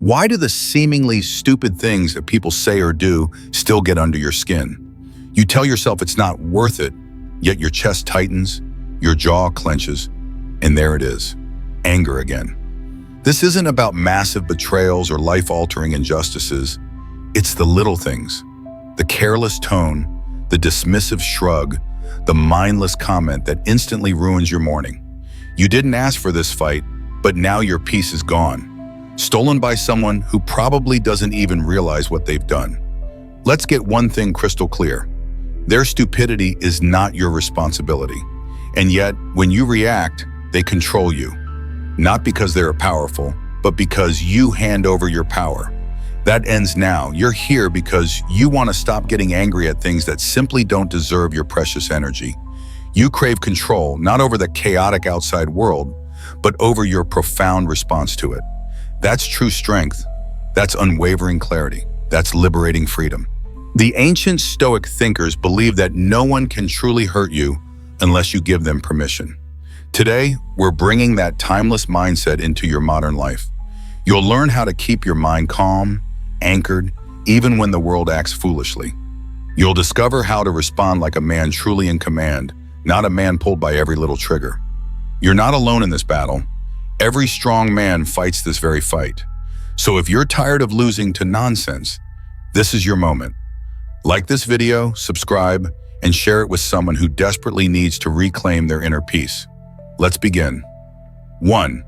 Why do the seemingly stupid things that people say or do still get under your skin? You tell yourself it's not worth it, yet your chest tightens, your jaw clenches, and there it is, anger again. This isn't about massive betrayals or life-altering injustices. It's the little things, the careless tone, the dismissive shrug, the mindless comment that instantly ruins your morning. You didn't ask for this fight, but now your peace is gone. Stolen by someone who probably doesn't even realize what they've done. Let's get one thing crystal clear. Their stupidity is not your responsibility. And yet, when you react, they control you. Not because they're powerful, but because you hand over your power. That ends now. You're here because you want to stop getting angry at things that simply don't deserve your precious energy. You crave control, not over the chaotic outside world, but over your profound response to it. That's true strength. That's unwavering clarity. That's liberating freedom. The ancient Stoic thinkers believed that no one can truly hurt you unless you give them permission. Today, we're bringing that timeless mindset into your modern life. You'll learn how to keep your mind calm, anchored, even when the world acts foolishly. You'll discover how to respond like a man truly in command, not a man pulled by every little trigger. You're not alone in this battle. Every strong man fights this very fight. So if you're tired of losing to nonsense, this is your moment. Like this video, subscribe, and share it with someone who desperately needs to reclaim their inner peace. Let's begin. 1.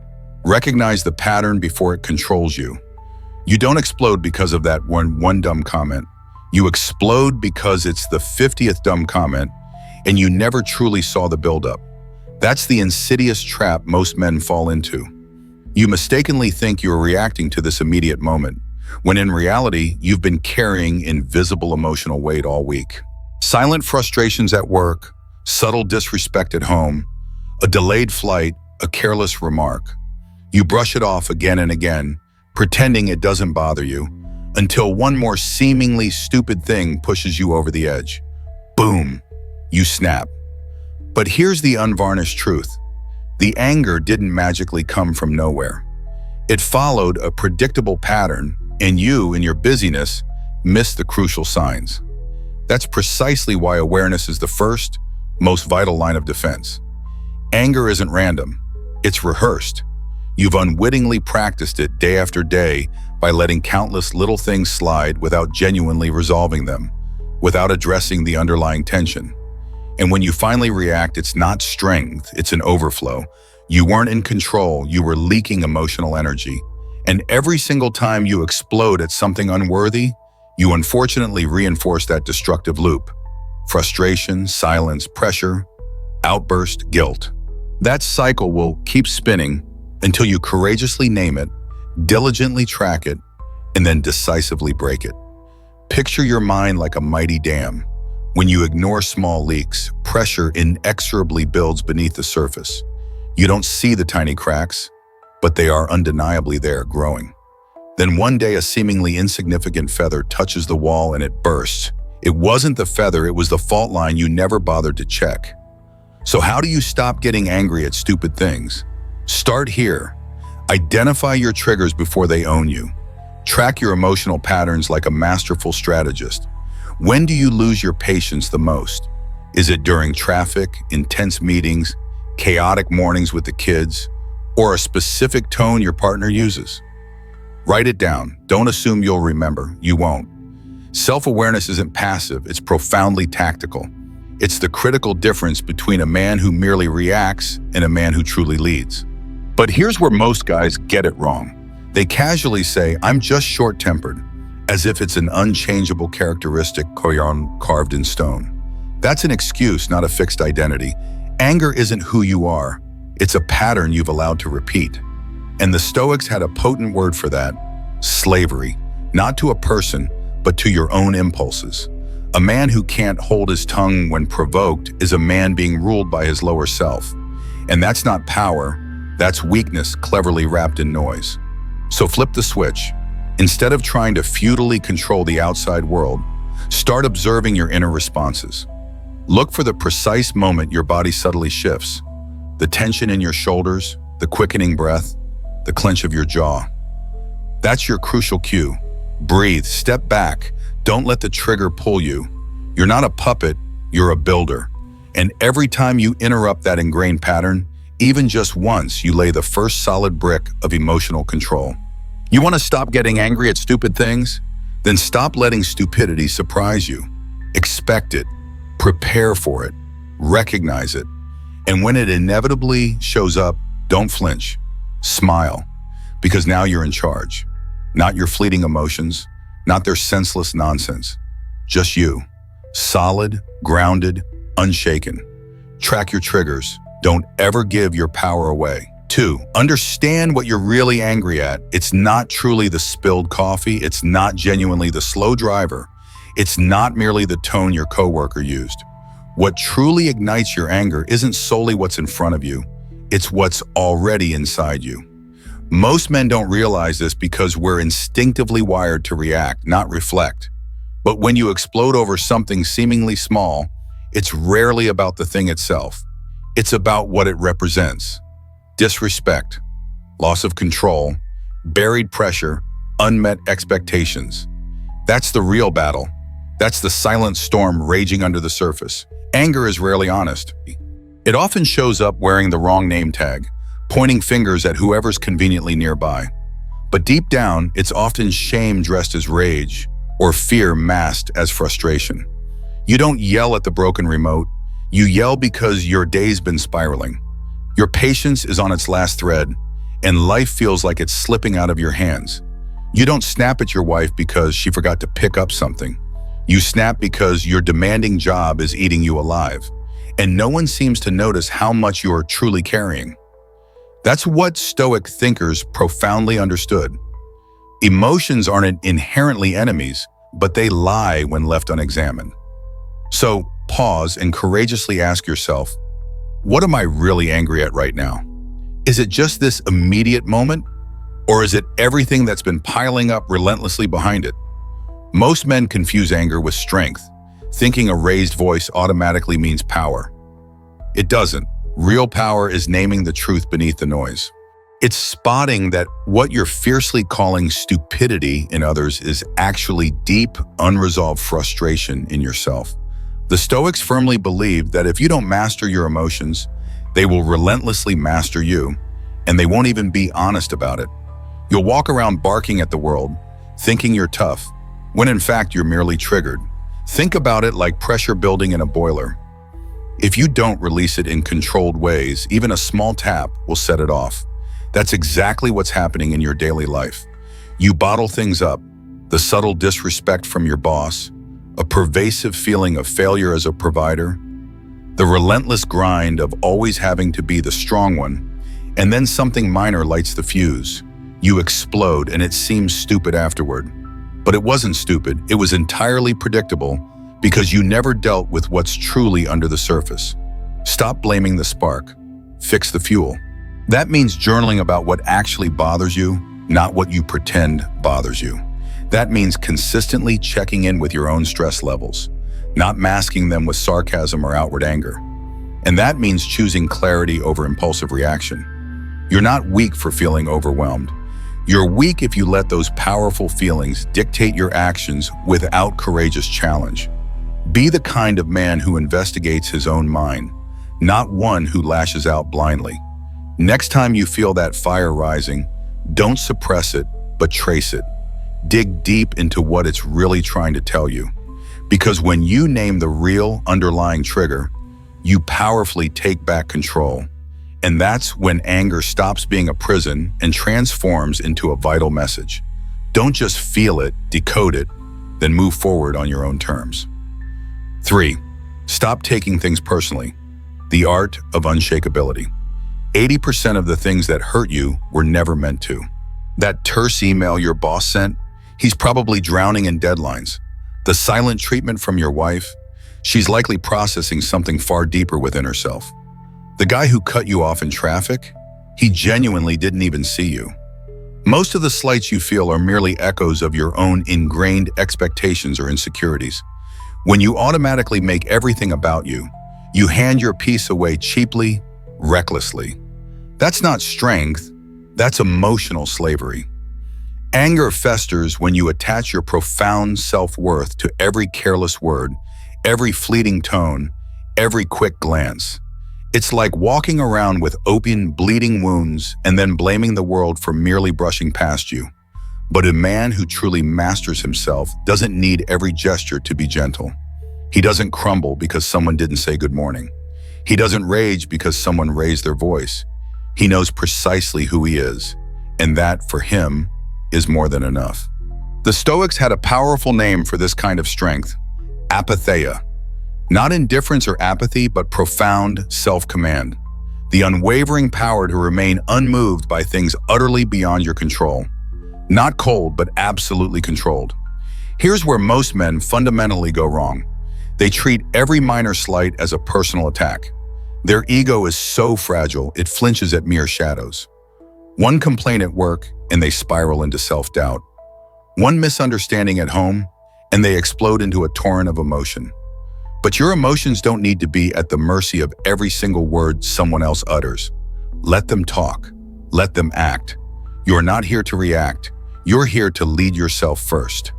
Recognize the pattern before it controls you. You don't explode because of that one dumb comment. You explode because it's the 50th dumb comment, and you never truly saw the buildup. That's the insidious trap most men fall into. You mistakenly think you're reacting to this immediate moment, when in reality, you've been carrying invisible emotional weight all week. Silent frustrations at work, subtle disrespect at home, a delayed flight, a careless remark. You brush it off again and again, pretending it doesn't bother you, until one more seemingly stupid thing pushes you over the edge. Boom, you snap. But here's the unvarnished truth. The anger didn't magically come from nowhere. It followed a predictable pattern, and you, in your busyness, missed the crucial signs. That's precisely why awareness is the first, most vital line of defense. Anger isn't random. It's rehearsed. You've unwittingly practiced it day after day by letting countless little things slide without genuinely resolving them, without addressing the underlying tension. And when you finally react, it's not strength, it's an overflow. You weren't in control, you were leaking emotional energy. And every single time you explode at something unworthy, you unfortunately reinforce that destructive loop. Frustration, silence, pressure, outburst, guilt. That cycle will keep spinning until you courageously name it, diligently track it, and then decisively break it. Picture your mind like a mighty dam. When you ignore small leaks, pressure inexorably builds beneath the surface. You don't see the tiny cracks, but they are undeniably there, growing. Then one day a seemingly insignificant feather touches the wall and it bursts. It wasn't the feather, it was the fault line you never bothered to check. So how do you stop getting angry at stupid things? Start here. Identify your triggers before they own you. Track your emotional patterns like a masterful strategist. When do you lose your patience the most? Is it during traffic, intense meetings, chaotic mornings with the kids, or a specific tone your partner uses? Write it down. Don't assume you'll remember. You won't. Self-awareness isn't passive, it's profoundly tactical. It's the critical difference between a man who merely reacts and a man who truly leads. But here's where most guys get it wrong. They casually say, I'm just short-tempered, as if it's an unchangeable characteristic carved in stone. That's an excuse, not a fixed identity. Anger isn't who you are. It's a pattern you've allowed to repeat. And the Stoics had a potent word for that: slavery. Not to a person, but to your own impulses. A man who can't hold his tongue when provoked is a man being ruled by his lower self. And that's not power, that's weakness cleverly wrapped in noise. So flip the switch. Instead of trying to futilely control the outside world, start observing your inner responses. Look for the precise moment your body subtly shifts. The tension in your shoulders, the quickening breath, the clench of your jaw. That's your crucial cue. Breathe, step back. Don't let the trigger pull you. You're not a puppet, you're a builder. And every time you interrupt that ingrained pattern, even just once, you lay the first solid brick of emotional control. You want to stop getting angry at stupid things? Then stop letting stupidity surprise you. Expect it, prepare for it, recognize it. And when it inevitably shows up, don't flinch. Smile, because now you're in charge. Not your fleeting emotions, not their senseless nonsense. Just you, solid, grounded, unshaken. Track your triggers. Don't ever give your power away. 2, understand what you're really angry at. It's not truly the spilled coffee. It's not genuinely the slow driver. It's not merely the tone your coworker used. What truly ignites your anger isn't solely what's in front of you. It's what's already inside you. Most men don't realize this because we're instinctively wired to react, not reflect. But when you explode over something seemingly small, it's rarely about the thing itself. It's about what it represents. Disrespect, loss of control, buried pressure, unmet expectations. That's the real battle. That's the silent storm raging under the surface. Anger is rarely honest. It often shows up wearing the wrong name tag, pointing fingers at whoever's conveniently nearby. But deep down, it's often shame dressed as rage or fear masked as frustration. You don't yell at the broken remote. You yell because your day's been spiraling. Your patience is on its last thread, and life feels like it's slipping out of your hands. You don't snap at your wife because she forgot to pick up something. You snap because your demanding job is eating you alive, and no one seems to notice how much you are truly carrying. That's what Stoic thinkers profoundly understood. Emotions aren't inherently enemies, but they lie when left unexamined. So pause and courageously ask yourself, what am I really angry at right now? Is it just this immediate moment? Or is it everything that's been piling up relentlessly behind it? Most men confuse anger with strength, thinking a raised voice automatically means power. It doesn't. Real power is naming the truth beneath the noise. It's spotting that what you're fiercely calling stupidity in others is actually deep, unresolved frustration in yourself. The Stoics firmly believed that if you don't master your emotions, they will relentlessly master you, and they won't even be honest about it. You'll walk around barking at the world, thinking you're tough, when in fact you're merely triggered. Think about it like pressure building in a boiler. If you don't release it in controlled ways, even a small tap will set it off. That's exactly what's happening in your daily life. You bottle things up, the subtle disrespect from your boss, a pervasive feeling of failure as a provider, the relentless grind of always having to be the strong one, and then something minor lights the fuse. You explode and it seems stupid afterward. But it wasn't stupid, it was entirely predictable because you never dealt with what's truly under the surface. Stop blaming the spark, fix the fuel. That means journaling about what actually bothers you, not what you pretend bothers you. That means consistently checking in with your own stress levels, not masking them with sarcasm or outward anger. And that means choosing clarity over impulsive reaction. You're not weak for feeling overwhelmed. You're weak if you let those powerful feelings dictate your actions without courageous challenge. Be the kind of man who investigates his own mind, not one who lashes out blindly. Next time you feel that fire rising, don't suppress it, but trace it. Dig deep into what it's really trying to tell you. Because when you name the real underlying trigger, you powerfully take back control. And that's when anger stops being a prison and transforms into a vital message. Don't just feel it, decode it, then move forward on your own terms. 3. Stop taking things personally. The art of unshakability. 80% of the things that hurt you were never meant to. That terse email your boss sent, he's probably drowning in deadlines. The silent treatment from your wife, she's likely processing something far deeper within herself. The guy who cut you off in traffic, he genuinely didn't even see you. Most of the slights you feel are merely echoes of your own ingrained expectations or insecurities. When you automatically make everything about you, you hand your peace away cheaply, recklessly. That's not strength, that's emotional slavery. Anger festers when you attach your profound self-worth to every careless word, every fleeting tone, every quick glance. It's like walking around with open, bleeding wounds and then blaming the world for merely brushing past you. But a man who truly masters himself doesn't need every gesture to be gentle. He doesn't crumble because someone didn't say good morning. He doesn't rage because someone raised their voice. He knows precisely who he is, and that, for him, is more than enough. The Stoics had a powerful name for this kind of strength: apatheia. Not indifference or apathy, but profound self-command. The unwavering power to remain unmoved by things utterly beyond your control. Not cold, but absolutely controlled. Here's where most men fundamentally go wrong. They treat every minor slight as a personal attack. Their ego is so fragile, it flinches at mere shadows. One complaint at work, and they spiral into self-doubt. One misunderstanding at home, and they explode into a torrent of emotion. But your emotions don't need to be at the mercy of every single word someone else utters. Let them talk. Let them act. You're not here to react. You're here to lead yourself first.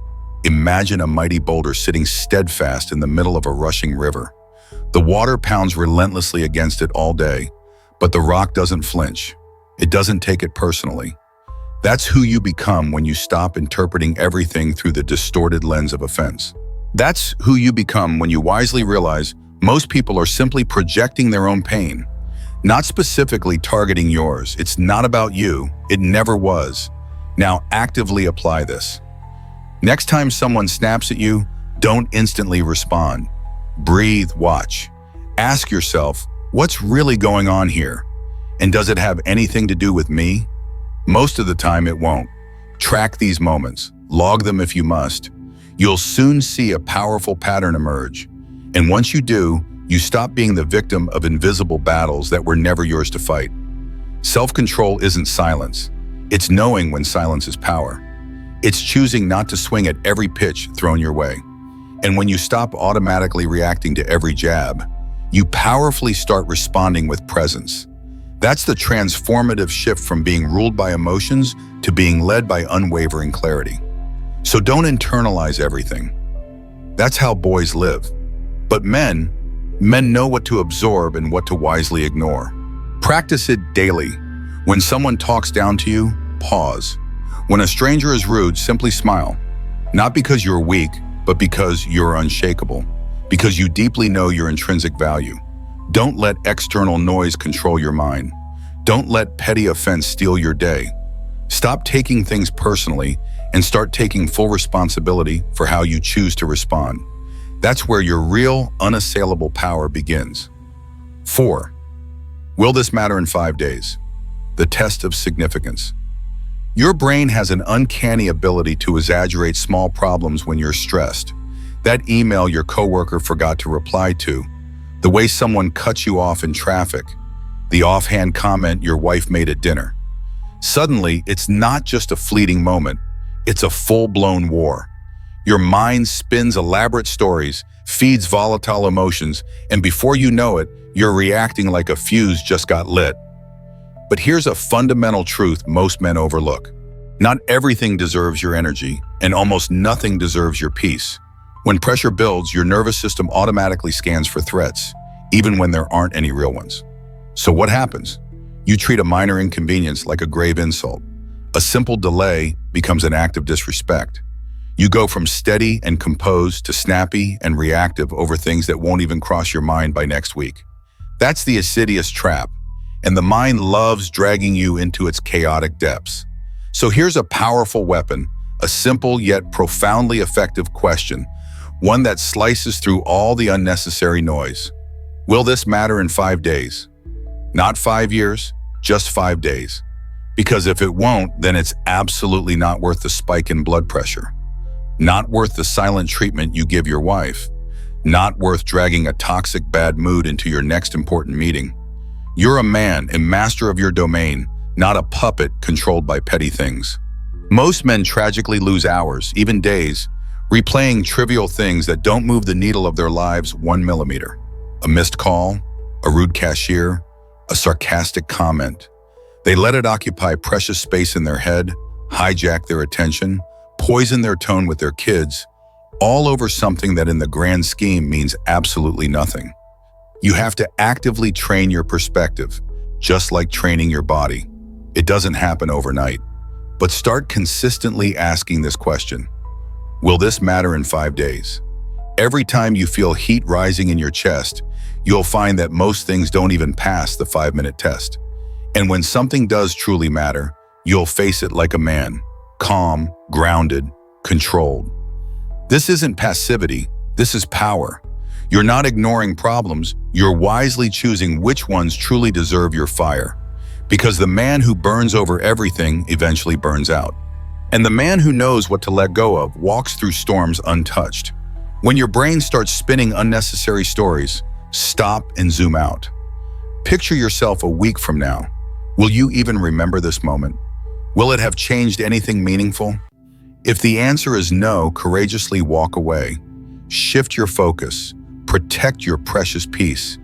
Imagine a mighty boulder sitting steadfast in the middle of a rushing river. The water pounds relentlessly against it all day, but the rock doesn't flinch. It doesn't take it personally. That's who you become when you stop interpreting everything through the distorted lens of offense. That's who you become when you wisely realize most people are simply projecting their own pain, not specifically targeting yours. It's not about you. It never was. Now actively apply this. Next time someone snaps at you, don't instantly respond. Breathe, watch. Ask yourself, what's really going on here? And does it have anything to do with me? Most of the time it won't. Track these moments. Log them if you must. You'll soon see a powerful pattern emerge. And once you do, you stop being the victim of invisible battles that were never yours to fight. Self-control isn't silence. It's knowing when silence is power. It's choosing not to swing at every pitch thrown your way. And when you stop automatically reacting to every jab, you powerfully start responding with presence. That's the transformative shift from being ruled by emotions to being led by unwavering clarity. So don't internalize everything. That's how boys live. But men know what to absorb and what to wisely ignore. Practice it daily. When someone talks down to you, pause. When a stranger is rude, simply smile. Not because you're weak, but because you're unshakable. Because you deeply know your intrinsic value. Don't let external noise control your mind. Don't let petty offense steal your day. Stop taking things personally and start taking full responsibility for how you choose to respond. That's where your real, unassailable power begins. 4. Will this matter in 5 days? The test of significance. Your brain has an uncanny ability to exaggerate small problems when you're stressed. That email your coworker forgot to reply to, the way someone cuts you off in traffic, the offhand comment your wife made at dinner. Suddenly, it's not just a fleeting moment, it's a full-blown war. Your mind spins elaborate stories, feeds volatile emotions, and before you know it, you're reacting like a fuse just got lit. But here's a fundamental truth most men overlook. Not everything deserves your energy, and almost nothing deserves your peace. When pressure builds, your nervous system automatically scans for threats, even when there aren't any real ones. So what happens? You treat a minor inconvenience like a grave insult. A simple delay becomes an act of disrespect. You go from steady and composed to snappy and reactive over things that won't even cross your mind by next week. That's the insidious trap, and the mind loves dragging you into its chaotic depths. So here's a powerful weapon, a simple yet profoundly effective question, one that slices through all the unnecessary noise. Will this matter in 5 days? Not 5 years, just 5 days. Because if it won't, then it's absolutely not worth the spike in blood pressure. Not worth the silent treatment you give your wife. Not worth dragging a toxic bad mood into your next important meeting. You're a man, a master of your domain, not a puppet controlled by petty things. Most men tragically lose hours, even days, replaying trivial things that don't move the needle of their lives 1 millimeter. A missed call, a rude cashier, a sarcastic comment. They let it occupy precious space in their head, hijack their attention, poison their tone with their kids, all over something that in the grand scheme means absolutely nothing. You have to actively train your perspective, just like training your body. It doesn't happen overnight. But start consistently asking this question: will this matter in 5 days? Every time you feel heat rising in your chest, you'll find that most things don't even pass the 5-minute test. And when something does truly matter, you'll face it like a man, calm, grounded, controlled. This isn't passivity, this is power. You're not ignoring problems, you're wisely choosing which ones truly deserve your fire. Because the man who burns over everything eventually burns out. And the man who knows what to let go of walks through storms untouched. When your brain starts spinning unnecessary stories, stop and zoom out. Picture yourself a week from now. Will you even remember this moment? Will it have changed anything meaningful? If the answer is no, courageously walk away. Shift your focus. Protect your precious peace.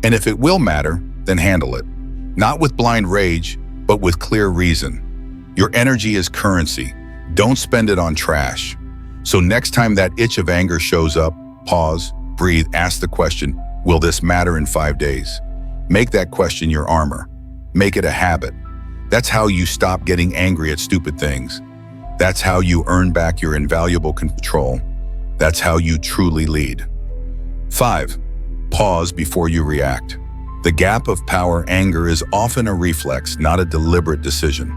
And if it will matter, then handle it. Not with blind rage, but with clear reason. Your energy is currency. Don't spend it on trash. So next time that itch of anger shows up, pause, breathe, ask the question, will this matter in 5 days? Make that question your armor. Make it a habit. That's how you stop getting angry at stupid things. That's how you earn back your invaluable control. That's how you truly lead. 5. Pause before you react. The gap of power anger is often a reflex, not a deliberate decision.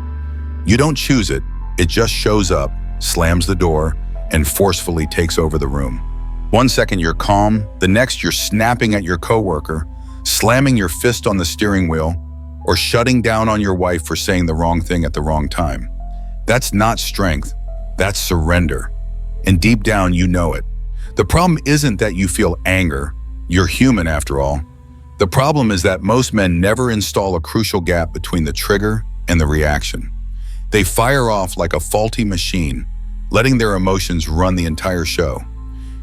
You don't choose it, it just shows up, slams the door, and forcefully takes over the room. 1 second you're calm, the next you're snapping at your coworker, slamming your fist on the steering wheel, or shutting down on your wife for saying the wrong thing at the wrong time. That's not strength, that's surrender. And deep down you know it. The problem isn't that you feel anger, you're human after all. The problem is that most men never install a crucial gap between the trigger and the reaction. They fire off like a faulty machine, letting their emotions run the entire show.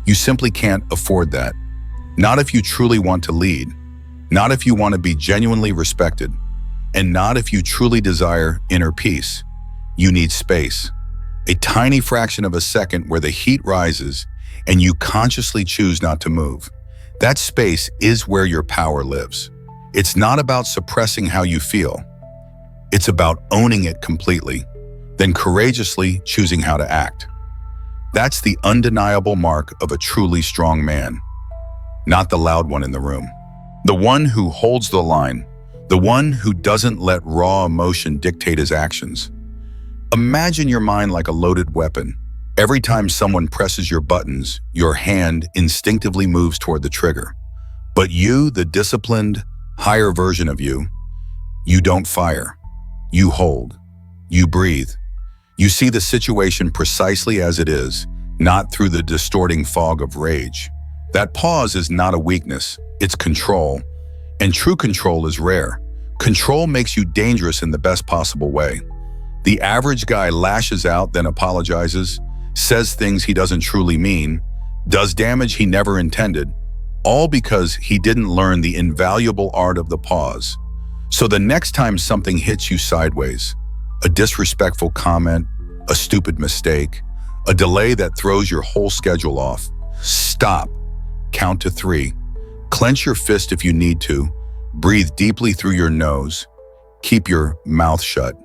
You simply can't afford that. Not if you truly want to lead, not if you want to be genuinely respected, and not if you truly desire inner peace. You need space. A tiny fraction of a second where the heat rises and you consciously choose not to move. That space is where your power lives. It's not about suppressing how you feel. It's about owning it completely, then courageously choosing how to act. That's the undeniable mark of a truly strong man. Not the loud one in the room. The one who holds the line. The one who doesn't let raw emotion dictate his actions. Imagine your mind like a loaded weapon. Every time someone presses your buttons, your hand instinctively moves toward the trigger. But you, the disciplined, higher version of you, you don't fire. You hold. You breathe. You see the situation precisely as it is, not through the distorting fog of rage. That pause is not a weakness, it's control. And true control is rare. Control makes you dangerous in the best possible way. The average guy lashes out, then apologizes, says things he doesn't truly mean, does damage he never intended, all because he didn't learn the invaluable art of the pause. So the next time something hits you sideways, a disrespectful comment, a stupid mistake, a delay that throws your whole schedule off, stop, count to 3, clench your fist if you need to, breathe deeply through your nose, keep your mouth shut,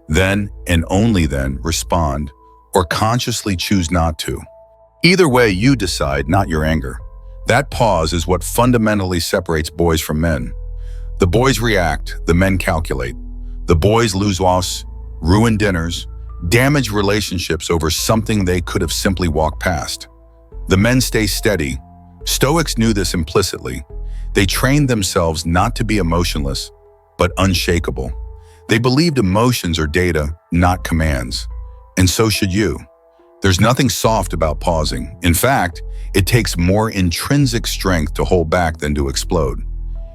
then and only then respond, or consciously choose not to. Either way, you decide, not your anger. That pause is what fundamentally separates boys from men. The boys react, the men calculate. The boys lose loss, ruin dinners, damage relationships over something they could have simply walked past. The men stay steady. Stoics knew this implicitly. They trained themselves not to be emotionless, but unshakable. They believed emotions are data, not commands. And so should you. There's nothing soft about pausing. In fact, it takes more intrinsic strength to hold back than to explode.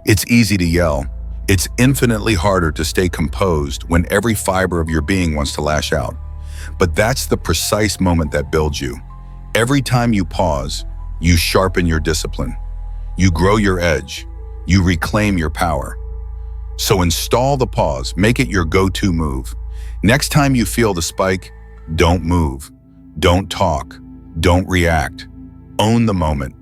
It's easy to yell. It's infinitely harder to stay composed when every fiber of your being wants to lash out. But that's the precise moment that builds you. Every time you pause, you sharpen your discipline. You grow your edge. You reclaim your power. So install the pause, make it your go-to move. Next time you feel the spike, don't move, don't talk, don't react. Own the moment.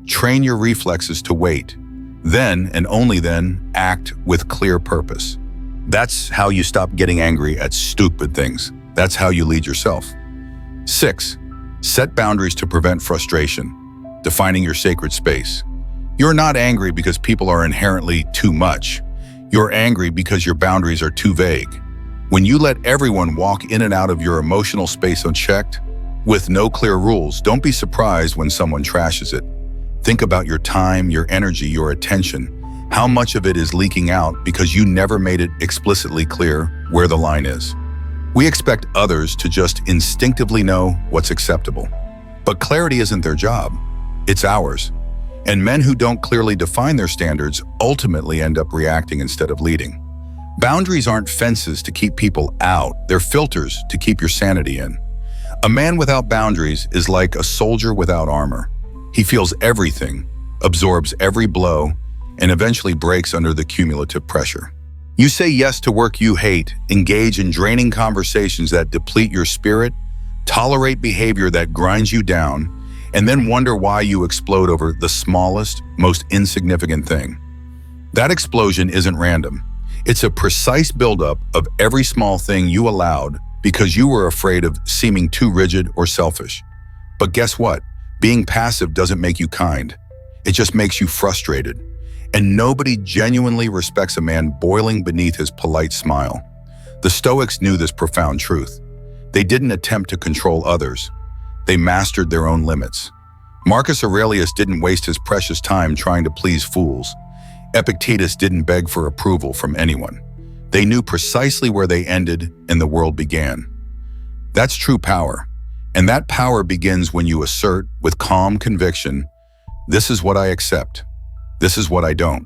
Train your reflexes to wait. Then, and only then, act with clear purpose. That's how you stop getting angry at stupid things. That's how you lead yourself. 6. Set boundaries to prevent frustration. Defining your sacred space. You're not angry because people are inherently too much. You're angry because your boundaries are too vague. When you let everyone walk in and out of your emotional space unchecked, with no clear rules, don't be surprised when someone trashes it. Think about your time, your energy, your attention. How much of it is leaking out because you never made it explicitly clear where the line is? We expect others to just instinctively know what's acceptable. But clarity isn't their job, it's ours. And men who don't clearly define their standards ultimately end up reacting instead of leading. Boundaries aren't fences to keep people out, they're filters to keep your sanity in. A man without boundaries is like a soldier without armor. He feels everything, absorbs every blow, and eventually breaks under the cumulative pressure. You say yes to work you hate, engage in draining conversations that deplete your spirit, tolerate behavior that grinds you down, and then wonder why you explode over the smallest, most insignificant thing. That explosion isn't random. It's a precise buildup of every small thing you allowed because you were afraid of seeming too rigid or selfish. But guess what? Being passive doesn't make you kind. It just makes you frustrated. And nobody genuinely respects a man boiling beneath his polite smile. The Stoics knew this profound truth. They didn't attempt to control others. They mastered their own limits. Marcus Aurelius didn't waste his precious time trying to please fools. Epictetus didn't beg for approval from anyone. They knew precisely where they ended and the world began. That's true power. And that power begins when you assert, with calm conviction, this is what I accept. This is what I don't.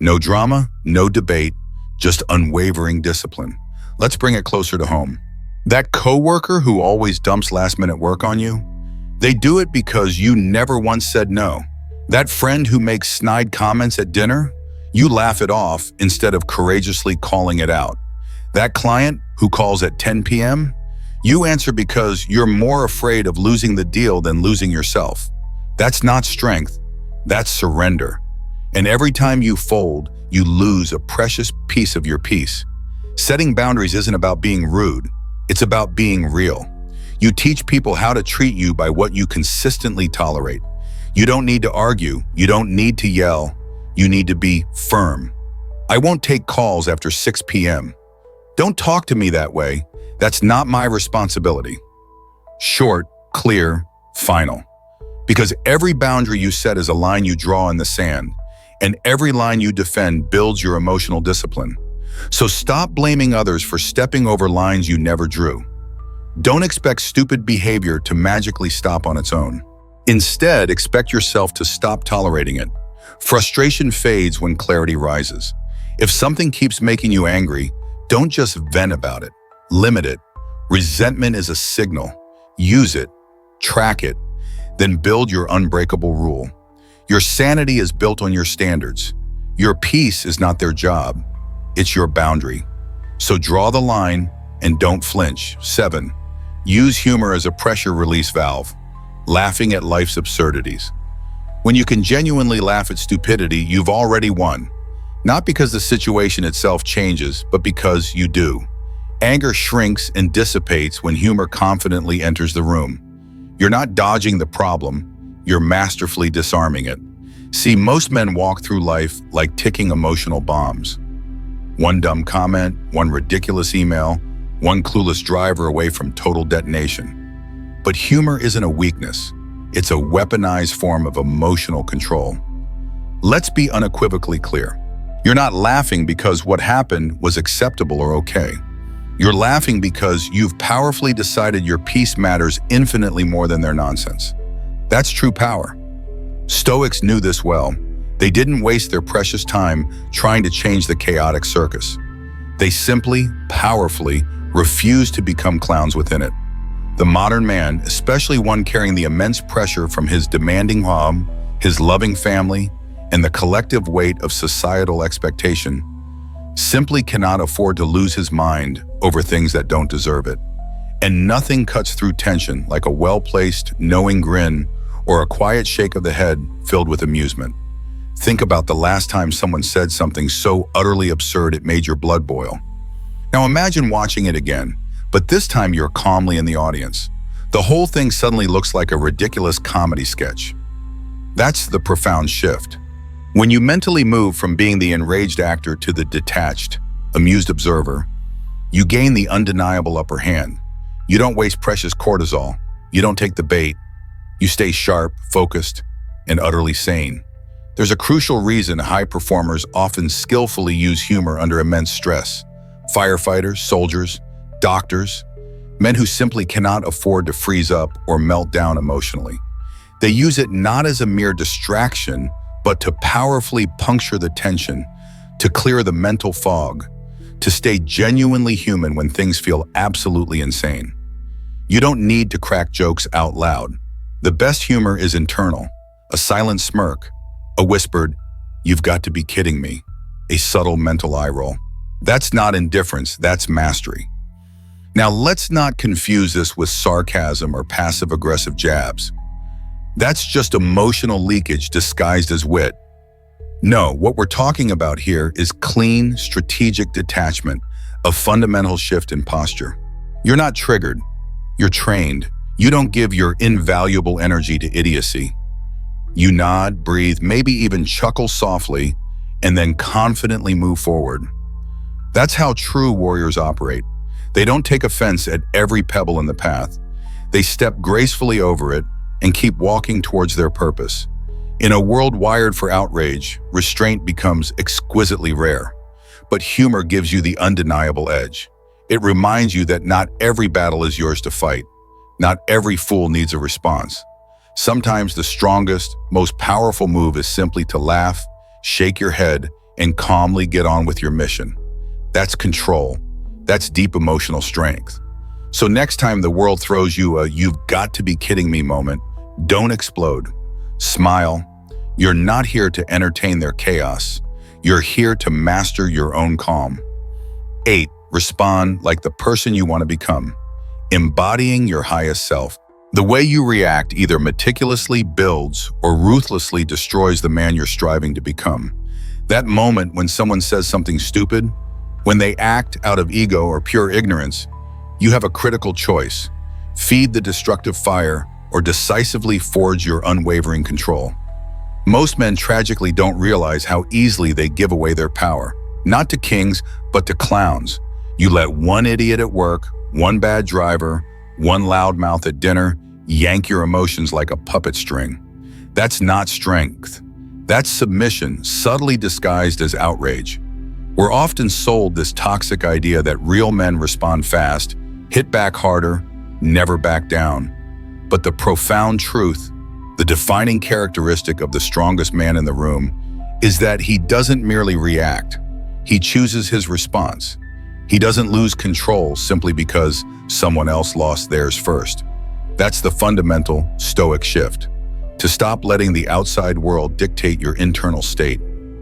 No drama, no debate, just unwavering discipline. Let's bring it closer to home. That coworker who always dumps last-minute work on you, they do it because you never once said no. That friend who makes snide comments at dinner, you laugh it off instead of courageously calling it out. That client who calls at 10 p.m., you answer because you're more afraid of losing the deal than losing yourself. That's not strength, that's surrender. And every time you fold, you lose a precious piece of your peace. Setting boundaries isn't about being rude, it's about being real. You teach people how to treat you by what you consistently tolerate. You don't need to argue, you don't need to yell, you need to be firm. I won't take calls after 6 p.m. Don't talk to me that way. That's not my responsibility. Short, clear, final. Because every boundary you set is a line you draw in the sand, and every line you defend builds your emotional discipline. So stop blaming others for stepping over lines you never drew. Don't expect stupid behavior to magically stop on its own. Instead, expect yourself to stop tolerating it. Frustration fades when clarity rises. If something keeps making you angry, don't just vent about it. Limit it. Resentment is a signal. Use it. Track it. Then build your unbreakable rule. Your sanity is built on your standards. Your peace is not their job. It's your boundary. So draw the line and don't flinch. 7. Use humor as a pressure release valve, laughing at life's absurdities. When you can genuinely laugh at stupidity, you've already won. Not because the situation itself changes, but because you do. Anger shrinks and dissipates when humor confidently enters the room. You're not dodging the problem, you're masterfully disarming it. See, most men walk through life like ticking emotional bombs. One dumb comment, one ridiculous email, one clueless driver away from total detonation. But humor isn't a weakness. It's a weaponized form of emotional control. Let's be unequivocally clear. You're not laughing because what happened was acceptable or okay. You're laughing because you've powerfully decided your peace matters infinitely more than their nonsense. That's true power. Stoics knew this well. They didn't waste their precious time trying to change the chaotic circus. They simply, powerfully, refused to become clowns within it. The modern man, especially one carrying the immense pressure from his demanding job, his loving family, and the collective weight of societal expectation, simply cannot afford to lose his mind over things that don't deserve it. And nothing cuts through tension like a well-placed, knowing grin or a quiet shake of the head filled with amusement. Think about the last time someone said something so utterly absurd it made your blood boil. Now imagine watching it again, but this time you're calmly in the audience. The whole thing suddenly looks like a ridiculous comedy sketch. That's the profound shift. When you mentally move from being the enraged actor to the detached, amused observer, you gain the undeniable upper hand. You don't waste precious cortisol. You don't take the bait. You stay sharp, focused, and utterly sane. There's a crucial reason high performers often skillfully use humor under immense stress. Firefighters, soldiers, doctors, men who simply cannot afford to freeze up or melt down emotionally. They use it not as a mere distraction, but to powerfully puncture the tension, to clear the mental fog, to stay genuinely human when things feel absolutely insane. You don't need to crack jokes out loud. The best humor is internal, a silent smirk, a whispered, "You've got to be kidding me," a subtle mental eye roll. That's not indifference, that's mastery. Now let's not confuse this with sarcasm or passive-aggressive jabs. That's just emotional leakage disguised as wit. No, what we're talking about here is clean, strategic detachment, a fundamental shift in posture. You're not triggered, you're trained. You don't give your invaluable energy to idiocy. You nod, breathe, maybe even chuckle softly, and then confidently move forward. That's how true warriors operate. They don't take offense at every pebble in the path. They step gracefully over it and keep walking towards their purpose. In a world wired for outrage, restraint becomes exquisitely rare. But humor gives you the undeniable edge. It reminds you that not every battle is yours to fight. Not every fool needs a response. Sometimes the strongest, most powerful move is simply to laugh, shake your head, and calmly get on with your mission. That's control. That's deep emotional strength. So next time the world throws you a "you've got to be kidding me" moment, don't explode. Smile. You're not here to entertain their chaos. You're here to master your own calm. 8. Respond like the person you want to become. Embodying your highest self. The way you react either meticulously builds or ruthlessly destroys the man you're striving to become. That moment when someone says something stupid, when they act out of ego or pure ignorance, you have a critical choice. Feed the destructive fire or decisively forge your unwavering control. Most men tragically don't realize how easily they give away their power, not to kings, but to clowns. You let one idiot at work, one bad driver, one loudmouth at dinner yank your emotions like a puppet string. That's not strength. That's submission, subtly disguised as outrage. We're often sold this toxic idea that real men respond fast, hit back harder, never back down. But the profound truth, the defining characteristic of the strongest man in the room, is that he doesn't merely react. He chooses his response. He doesn't lose control simply because someone else lost theirs first. That's the fundamental Stoic shift. To stop letting the outside world dictate your internal state.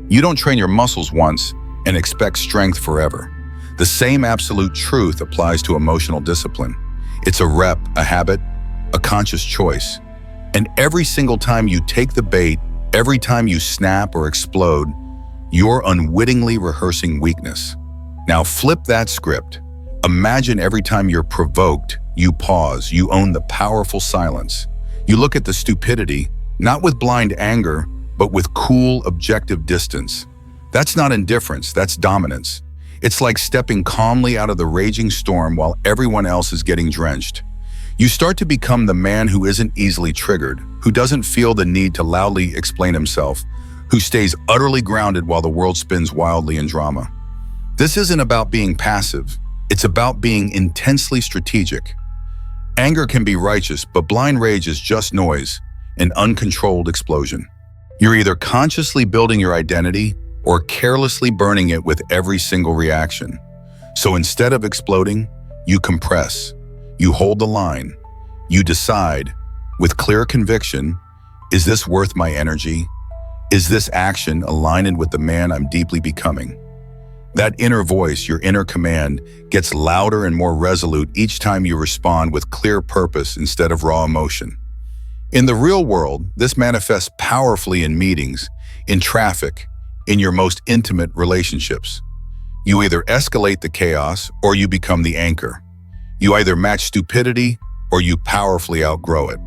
You don't train your muscles once and expect strength forever. The same absolute truth applies to emotional discipline. It's a rep, a habit, a conscious choice. And every single time you take the bait, every time you snap or explode, you're unwittingly rehearsing weakness. Now flip that script. Imagine every time you're provoked, you pause, you own the powerful silence. You look at the stupidity, not with blind anger, but with cool, objective distance. That's not indifference, that's dominance. It's like stepping calmly out of the raging storm while everyone else is getting drenched. You start to become the man who isn't easily triggered, who doesn't feel the need to loudly explain himself, who stays utterly grounded while the world spins wildly in drama. This isn't about being passive, it's about being intensely strategic. Anger can be righteous, but blind rage is just noise, an uncontrolled explosion. You're either consciously building your identity or carelessly burning it with every single reaction. So instead of exploding, you compress. You hold the line. You decide, with clear conviction, is this worth my energy? Is this action aligned with the man I'm deeply becoming? That inner voice, your inner command, gets louder and more resolute each time you respond with clear purpose instead of raw emotion. In the real world, this manifests powerfully in meetings, in traffic, in your most intimate relationships. You either escalate the chaos or you become the anchor. You either match stupidity or you powerfully outgrow it.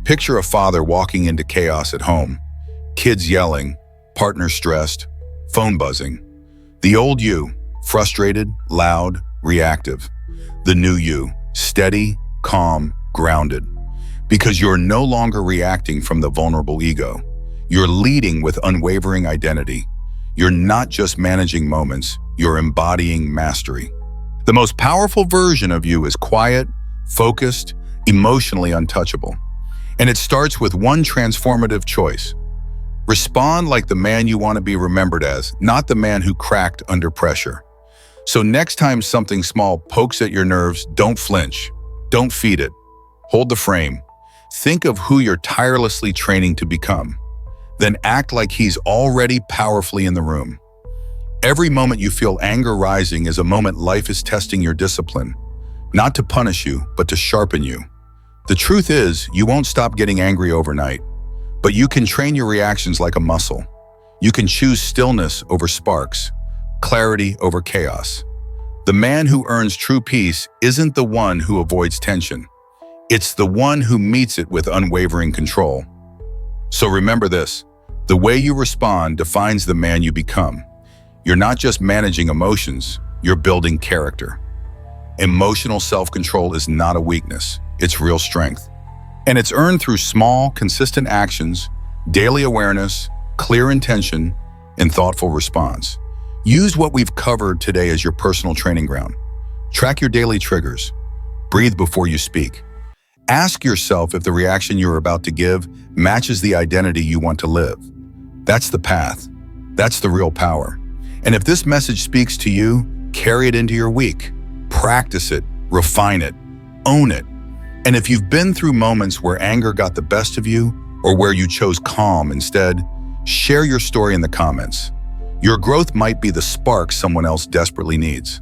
Picture a father walking into chaos at home. Kids yelling, partner stressed, phone buzzing. The old you, frustrated, loud, reactive. The new you, steady, calm, grounded. Because you're no longer reacting from the vulnerable ego. You're leading with unwavering identity. You're not just managing moments, you're embodying mastery. The most powerful version of you is quiet, focused, emotionally untouchable. And it starts with one transformative choice. Respond like the man you want to be remembered as, not the man who cracked under pressure. So next time something small pokes at your nerves, don't flinch. Don't feed it. Hold the frame. Think of who you're tirelessly training to become. Then act like he's already powerfully in the room. Every moment you feel anger rising is a moment life is testing your discipline, not to punish you, but to sharpen you. The truth is, you won't stop getting angry overnight, but you can train your reactions like a muscle. You can choose stillness over sparks, clarity over chaos. The man who earns true peace isn't the one who avoids tension. It's the one who meets it with unwavering control. So remember this, the way you respond defines the man you become. You're not just managing emotions, you're building character. Emotional self-control is not a weakness, it's real strength. And it's earned through small, consistent actions, daily awareness, clear intention, and thoughtful response. Use what we've covered today as your personal training ground. Track your daily triggers. Breathe before you speak. Ask yourself if the reaction you're about to give matches the identity you want to live. That's the path. That's the real power. And if this message speaks to you, carry it into your week. Practice it, refine it, own it. And if you've been through moments where anger got the best of you or where you chose calm instead, share your story in the comments. Your growth might be the spark someone else desperately needs.